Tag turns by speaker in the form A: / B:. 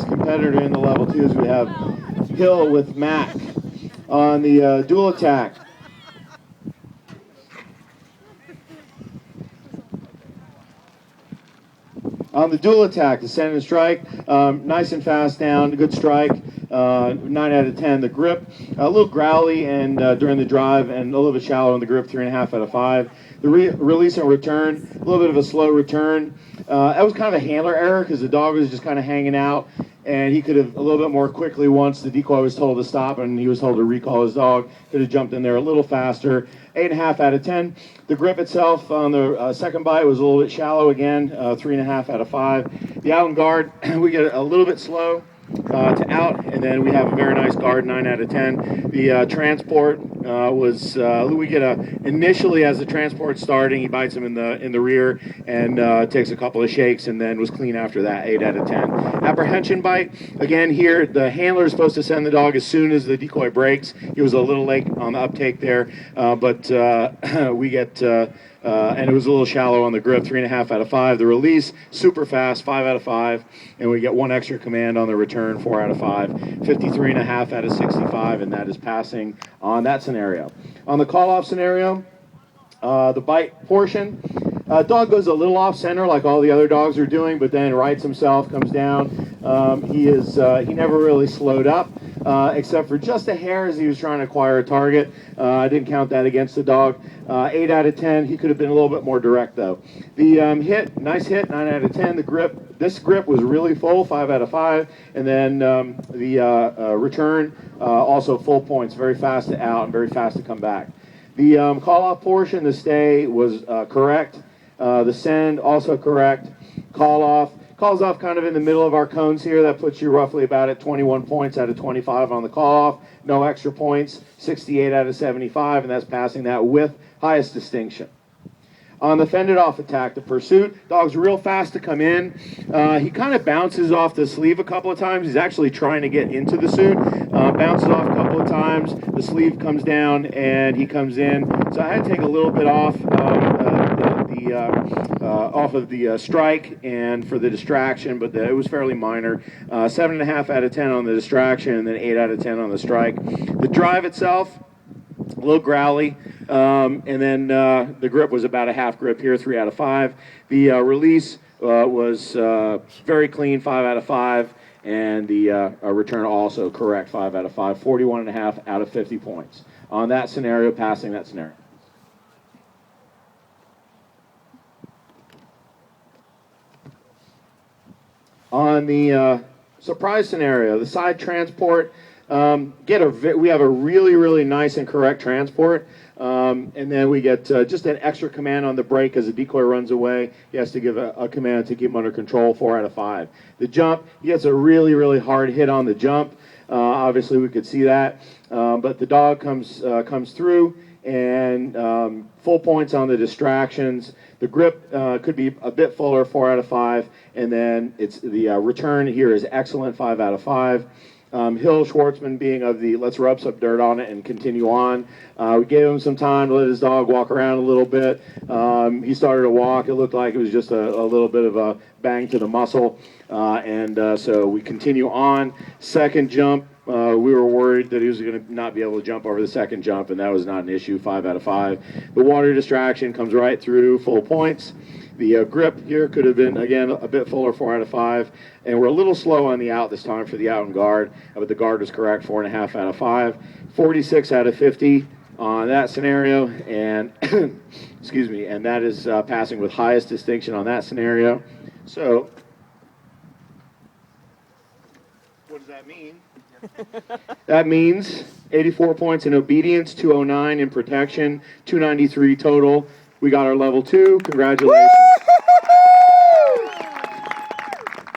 A: next competitor in the level 2s, we have Hill with Mac on the dual attack. On the dual attack, the send and strike, nice and fast down, good strike, 9 out of 10. The grip, a little growly and during the drive, and a little bit shallow on the grip, 3.5 out of 5. The release and return, a little bit of a slow return. That was kind of a handler error because the dog was just kind of hanging out, and he could have a little bit more quickly once the decoy was told to stop and he was told to recall his dog. Could have jumped in there a little faster. 8.5 out of 10. The grip itself on the second bite was a little bit shallow again, 3.5 out of 5. The out and guard, we get a little bit slow to out, and then we have a very nice guard, 9 out of 10. The transport was we get initially as the transport starting, he bites him in the rear and takes a couple of shakes, and then was clean after that, 8 out of 10. Apprehension bite, again here the handler is supposed to send the dog as soon as the decoy breaks. He was a little late on the uptake there, but we get and it was a little shallow on the grip, 3.5 out of 5. The release, super fast, 5 out of 5. And we get 1 extra command on the return, 4 out of 5. 53.5 out of 65, and that is passing on that scenario. On the call-off scenario, the bite portion, dog goes a little off-center like all the other dogs are doing, but then rights himself, comes down. He never really slowed up. Except for just a hair as he was trying to acquire a target. I didn't count that against the dog. 8 out of 10. He could have been a little bit more direct, though. The hit, nice hit, 9 out of 10. The grip, this grip was really full, 5 out of 5. And then the return, also full points, very fast to out and very fast to come back. The call-off portion, the stay was correct. The send, also correct. Call-off. Calls off kind of in the middle of our cones here. That puts you roughly about at 21 points out of 25 on the call-off. No extra points, 68 out of 75, and that's passing that with highest distinction. On the fended off attack, the pursuit, dog's real fast to come in. He kind of bounces off the sleeve a couple of times. He's actually trying to get into the suit. Bounces off a couple of times. The sleeve comes down, and he comes in. So I had to take a little bit off of the strike and for the distraction, but it was fairly minor. 7.5 out of 10 on the distraction, and then 8 out of 10 on the strike. The drive itself, a little growly, and then the grip was about a half grip here, 3 out of 5. The release was very clean, 5 out of 5, and the return also correct, 5 out of 5, 41.5 out of 50 points. On that scenario, passing that scenario. On the surprise scenario, the side transport, we have a really, really nice and correct transport, and then we get just an extra command on the break as the decoy runs away. He has to give a command to keep him under control, 4 out of 5. The jump, he gets a really, really hard hit on the jump. Obviously, we could see that, but the dog comes through, and full points on the distractions. The grip could be a bit fuller, 4 out of 5, and then it's the return here is excellent, 5 out of 5. Hill Schwartzman being of the let's rub some dirt on it and continue on. We gave him some time to let his dog walk around a little bit. He started to walk. It looked like it was just a little bit of a bang to the muscle, and so we continue on. Second jump, we were worried that he was going to not be able to jump over the second jump, and that was not an issue, 5 out of 5. The water distraction comes right through, full points. The grip here could have been, again, a bit fuller, 4 out of 5. And we're a little slow on the out this time for the out and guard, but the guard was correct, 4.5 out of 5. 46 out of 50 on that scenario, and excuse me, and that is passing with highest distinction on that scenario. So, what does that mean? That means 84 points in obedience, 209 in protection, 293 total. We got our level 2. Congratulations. Woo!